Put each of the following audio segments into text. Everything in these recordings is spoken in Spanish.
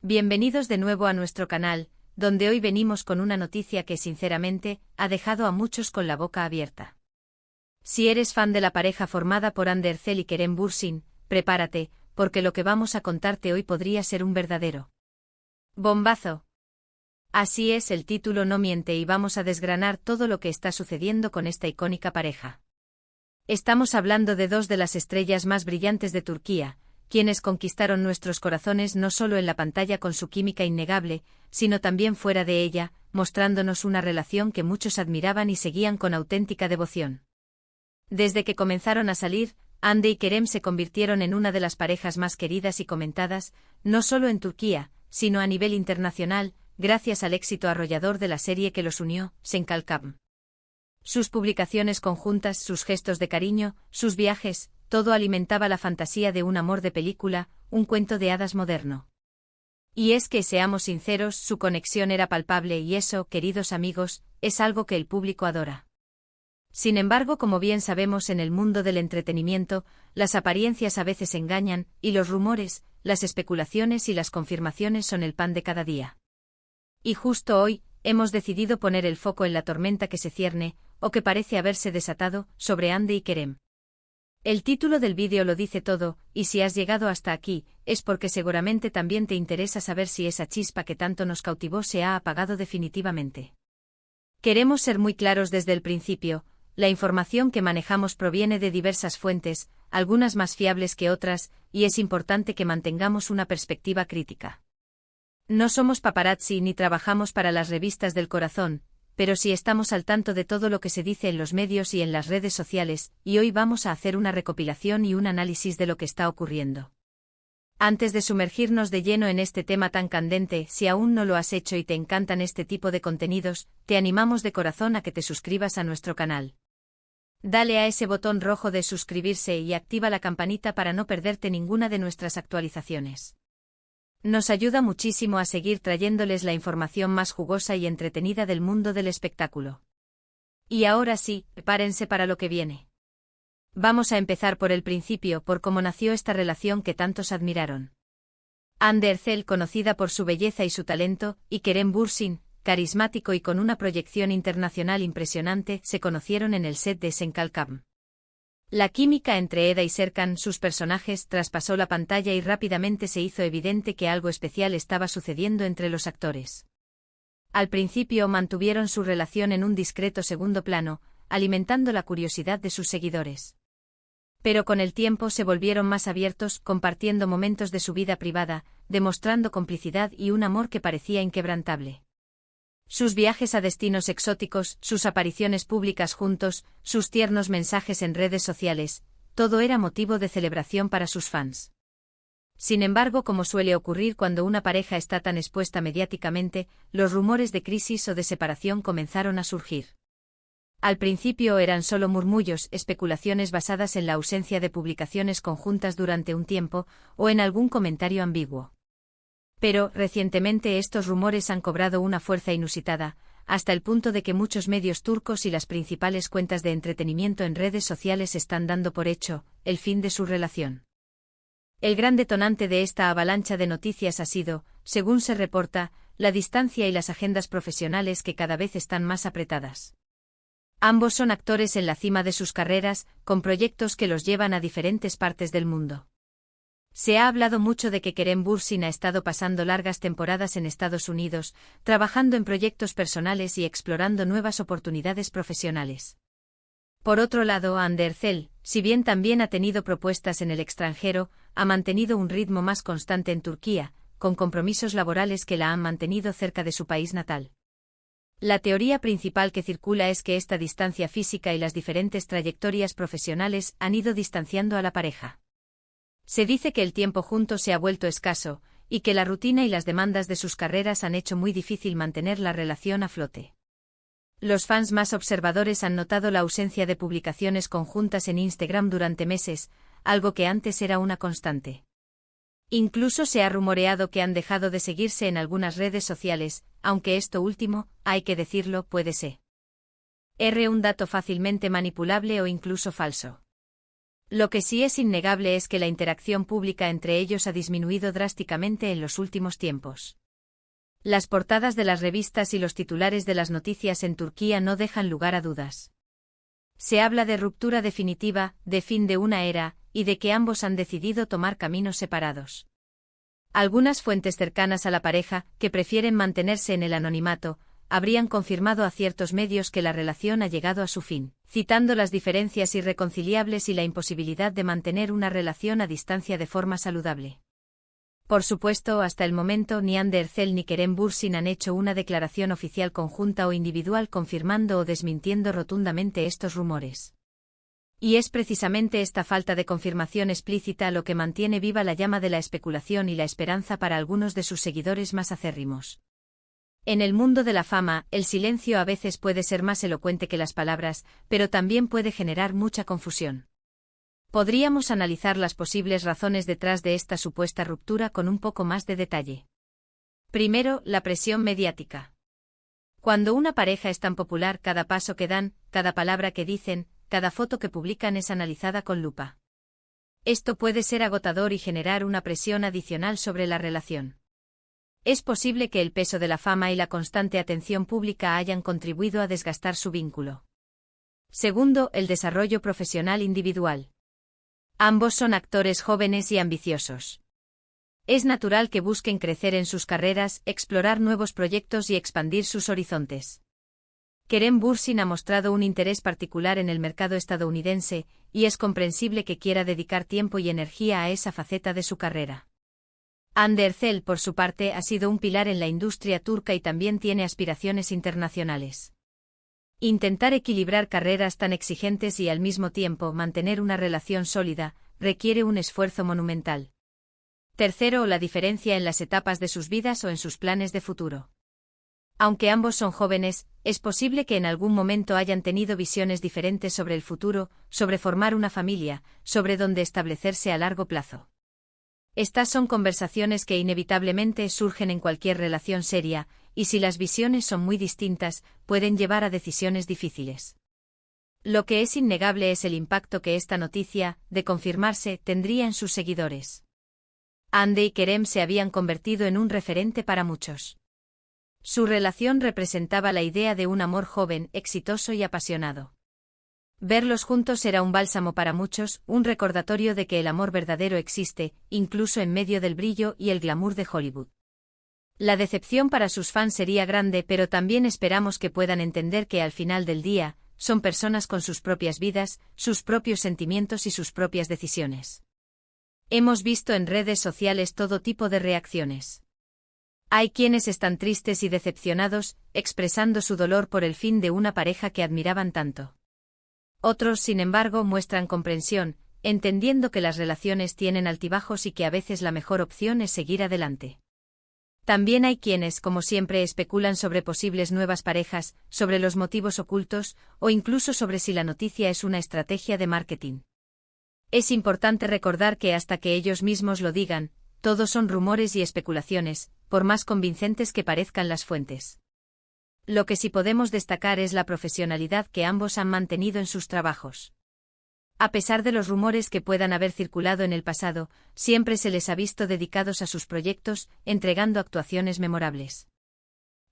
Bienvenidos de nuevo a nuestro canal, donde hoy venimos con una noticia que sinceramente ha dejado a muchos con la boca abierta. Si eres fan de la pareja formada por Ander Zel y Kerem Bürsin, prepárate, porque lo que vamos a contarte hoy podría ser un verdadero bombazo. Así es, el título no miente y vamos a desgranar todo lo que está sucediendo con esta icónica pareja. Estamos hablando de dos de las estrellas más brillantes de Turquía, quienes conquistaron nuestros corazones no solo en la pantalla con su química innegable, sino también fuera de ella, mostrándonos una relación que muchos admiraban y seguían con auténtica devoción. Desde que comenzaron a salir, Hande y Kerem se convirtieron en una de las parejas más queridas y comentadas, no solo en Turquía, sino a nivel internacional, gracias al éxito arrollador de la serie que los unió, Sen Kalkam. Sus publicaciones conjuntas, sus gestos de cariño, sus viajes, todo alimentaba la fantasía de un amor de película, un cuento de hadas moderno. Y es que, seamos sinceros, su conexión era palpable y eso, queridos amigos, es algo que el público adora. Sin embargo, como bien sabemos, en el mundo del entretenimiento, las apariencias a veces engañan, y los rumores, las especulaciones y las confirmaciones son el pan de cada día. Y justo hoy, hemos decidido poner el foco en la tormenta que se cierne, o que parece haberse desatado, sobre Hande y Kerem. El título del vídeo lo dice todo, y si has llegado hasta aquí, es porque seguramente también te interesa saber si esa chispa que tanto nos cautivó se ha apagado definitivamente. Queremos ser muy claros desde el principio, la información que manejamos proviene de diversas fuentes, algunas más fiables que otras, y es importante que mantengamos una perspectiva crítica. No somos paparazzi ni trabajamos para las revistas del corazón, pero sí estamos al tanto de todo lo que se dice en los medios y en las redes sociales, y hoy vamos a hacer una recopilación y un análisis de lo que está ocurriendo. Antes de sumergirnos de lleno en este tema tan candente, si aún no lo has hecho y te encantan este tipo de contenidos, te animamos de corazón a que te suscribas a nuestro canal. Dale a ese botón rojo de suscribirse y activa la campanita para no perderte ninguna de nuestras actualizaciones. Nos ayuda muchísimo a seguir trayéndoles la información más jugosa y entretenida del mundo del espectáculo. Y ahora sí, prepárense para lo que viene. Vamos a empezar por el principio, por cómo nació esta relación que tantos admiraron. Hande Erçel, conocida por su belleza y su talento, y Kerem Bürsin, carismático y con una proyección internacional impresionante, se conocieron en el set de Sen Kalkam. La química entre Eda y Serkan, sus personajes, traspasó la pantalla y rápidamente se hizo evidente que algo especial estaba sucediendo entre los actores. Al principio mantuvieron su relación en un discreto segundo plano, alimentando la curiosidad de sus seguidores. Pero con el tiempo se volvieron más abiertos, compartiendo momentos de su vida privada, demostrando complicidad y un amor que parecía inquebrantable. Sus viajes a destinos exóticos, sus apariciones públicas juntos, sus tiernos mensajes en redes sociales, todo era motivo de celebración para sus fans. Sin embargo, como suele ocurrir cuando una pareja está tan expuesta mediáticamente, los rumores de crisis o de separación comenzaron a surgir. Al principio eran solo murmullos, especulaciones basadas en la ausencia de publicaciones conjuntas durante un tiempo, o en algún comentario ambiguo. Pero, recientemente estos rumores han cobrado una fuerza inusitada, hasta el punto de que muchos medios turcos y las principales cuentas de entretenimiento en redes sociales están dando por hecho el fin de su relación. El gran detonante de esta avalancha de noticias ha sido, según se reporta, la distancia y las agendas profesionales que cada vez están más apretadas. Ambos son actores en la cima de sus carreras, con proyectos que los llevan a diferentes partes del mundo. Se ha hablado mucho de que Kerem Bürsin ha estado pasando largas temporadas en Estados Unidos, trabajando en proyectos personales y explorando nuevas oportunidades profesionales. Por otro lado, Hande Erçel, si bien también ha tenido propuestas en el extranjero, ha mantenido un ritmo más constante en Turquía, con compromisos laborales que la han mantenido cerca de su país natal. La teoría principal que circula es que esta distancia física y las diferentes trayectorias profesionales han ido distanciando a la pareja. Se dice que el tiempo juntos se ha vuelto escaso, y que la rutina y las demandas de sus carreras han hecho muy difícil mantener la relación a flote. Los fans más observadores han notado la ausencia de publicaciones conjuntas en Instagram durante meses, algo que antes era una constante. Incluso se ha rumoreado que han dejado de seguirse en algunas redes sociales, aunque esto último, hay que decirlo, puede ser un dato fácilmente manipulable o incluso falso. Lo que sí es innegable es que la interacción pública entre ellos ha disminuido drásticamente en los últimos tiempos. Las portadas de las revistas y los titulares de las noticias en Turquía no dejan lugar a dudas. Se habla de ruptura definitiva, de fin de una era, y de que ambos han decidido tomar caminos separados. Algunas fuentes cercanas a la pareja, que prefieren mantenerse en el anonimato, habrían confirmado a ciertos medios que la relación ha llegado a su fin, citando las diferencias irreconciliables y la imposibilidad de mantener una relación a distancia de forma saludable. Por supuesto, hasta el momento ni Hande Erçel ni Kerem Bürsin han hecho una declaración oficial conjunta o individual confirmando o desmintiendo rotundamente estos rumores. Y es precisamente esta falta de confirmación explícita lo que mantiene viva la llama de la especulación y la esperanza para algunos de sus seguidores más acérrimos. En el mundo de la fama, el silencio a veces puede ser más elocuente que las palabras, pero también puede generar mucha confusión. Podríamos analizar las posibles razones detrás de esta supuesta ruptura con un poco más de detalle. Primero, la presión mediática. Cuando una pareja es tan popular, cada paso que dan, cada palabra que dicen, cada foto que publican es analizada con lupa. Esto puede ser agotador y generar una presión adicional sobre la relación. Es posible que el peso de la fama y la constante atención pública hayan contribuido a desgastar su vínculo. Segundo, el desarrollo profesional individual. Ambos son actores jóvenes y ambiciosos. Es natural que busquen crecer en sus carreras, explorar nuevos proyectos y expandir sus horizontes. Kerem Bürsin ha mostrado un interés particular en el mercado estadounidense, y es comprensible que quiera dedicar tiempo y energía a esa faceta de su carrera. Hande Erçel, por su parte, ha sido un pilar en la industria turca y también tiene aspiraciones internacionales. Intentar equilibrar carreras tan exigentes y al mismo tiempo mantener una relación sólida, requiere un esfuerzo monumental. Tercero, la diferencia en las etapas de sus vidas o en sus planes de futuro. Aunque ambos son jóvenes, es posible que en algún momento hayan tenido visiones diferentes sobre el futuro, sobre formar una familia, sobre dónde establecerse a largo plazo. Estas son conversaciones que inevitablemente surgen en cualquier relación seria, y si las visiones son muy distintas, pueden llevar a decisiones difíciles. Lo que es innegable es el impacto que esta noticia, de confirmarse, tendría en sus seguidores. Hande y Kerem se habían convertido en un referente para muchos. Su relación representaba la idea de un amor joven, exitoso y apasionado. Verlos juntos era un bálsamo para muchos, un recordatorio de que el amor verdadero existe, incluso en medio del brillo y el glamour de Hollywood. La decepción para sus fans sería grande, pero también esperamos que puedan entender que al final del día, son personas con sus propias vidas, sus propios sentimientos y sus propias decisiones. Hemos visto en redes sociales todo tipo de reacciones. Hay quienes están tristes y decepcionados, expresando su dolor por el fin de una pareja que admiraban tanto. Otros, sin embargo, muestran comprensión, entendiendo que las relaciones tienen altibajos y que a veces la mejor opción es seguir adelante. También hay quienes, como siempre, especulan sobre posibles nuevas parejas, sobre los motivos ocultos, o incluso sobre si la noticia es una estrategia de marketing. Es importante recordar que hasta que ellos mismos lo digan, todo son rumores y especulaciones, por más convincentes que parezcan las fuentes. Lo que sí podemos destacar es la profesionalidad que ambos han mantenido en sus trabajos. A pesar de los rumores que puedan haber circulado en el pasado, siempre se les ha visto dedicados a sus proyectos, entregando actuaciones memorables.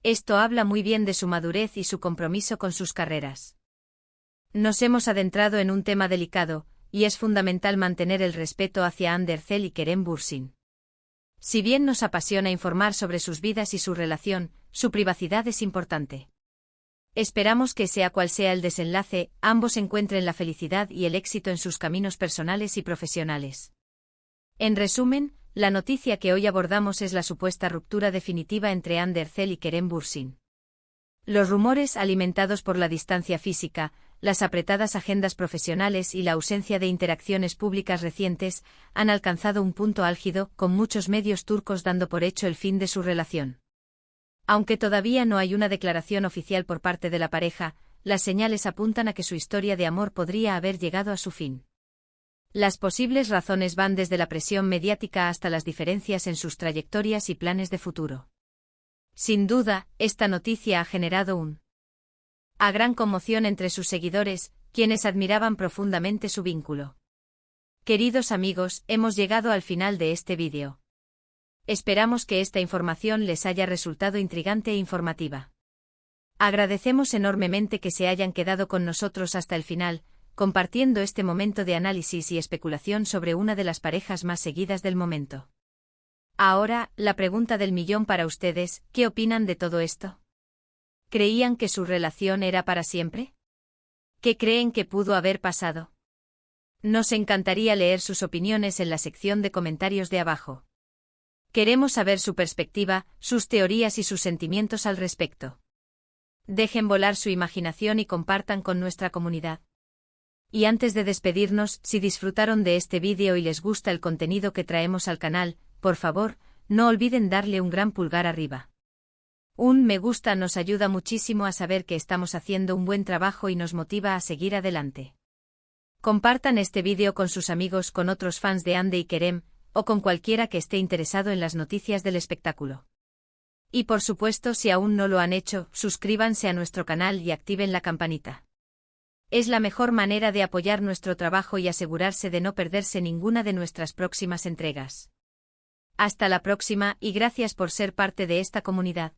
Esto habla muy bien de su madurez y su compromiso con sus carreras. Nos hemos adentrado en un tema delicado, y es fundamental mantener el respeto hacia Hande Erçel y Kerem Bürsin. Si bien nos apasiona informar sobre sus vidas y su relación, su privacidad es importante. Esperamos que sea cual sea el desenlace, ambos encuentren la felicidad y el éxito en sus caminos personales y profesionales. En resumen, la noticia que hoy abordamos es la supuesta ruptura definitiva entre Hande Erçel y Kerem Bürsin. Los rumores alimentados por la distancia física, las apretadas agendas profesionales y la ausencia de interacciones públicas recientes han alcanzado un punto álgido, con muchos medios turcos dando por hecho el fin de su relación. Aunque todavía no hay una declaración oficial por parte de la pareja, las señales apuntan a que su historia de amor podría haber llegado a su fin. Las posibles razones van desde la presión mediática hasta las diferencias en sus trayectorias y planes de futuro. Sin duda, esta noticia ha generado una gran conmoción entre sus seguidores, quienes admiraban profundamente su vínculo. Queridos amigos, hemos llegado al final de este vídeo. Esperamos que esta información les haya resultado intrigante e informativa. Agradecemos enormemente que se hayan quedado con nosotros hasta el final, compartiendo este momento de análisis y especulación sobre una de las parejas más seguidas del momento. Ahora, la pregunta del millón para ustedes, ¿qué opinan de todo esto? ¿Creían que su relación era para siempre? ¿Qué creen que pudo haber pasado? Nos encantaría leer sus opiniones en la sección de comentarios de abajo. Queremos saber su perspectiva, sus teorías y sus sentimientos al respecto. Dejen volar su imaginación y compartan con nuestra comunidad. Y antes de despedirnos, si disfrutaron de este vídeo y les gusta el contenido que traemos al canal, por favor, no olviden darle un gran pulgar arriba. Un me gusta nos ayuda muchísimo a saber que estamos haciendo un buen trabajo y nos motiva a seguir adelante. Compartan este vídeo con sus amigos, con otros fans de Hande y Kerem, o con cualquiera que esté interesado en las noticias del espectáculo. Y por supuesto, si aún no lo han hecho, suscríbanse a nuestro canal y activen la campanita. Es la mejor manera de apoyar nuestro trabajo y asegurarse de no perderse ninguna de nuestras próximas entregas. Hasta la próxima y gracias por ser parte de esta comunidad.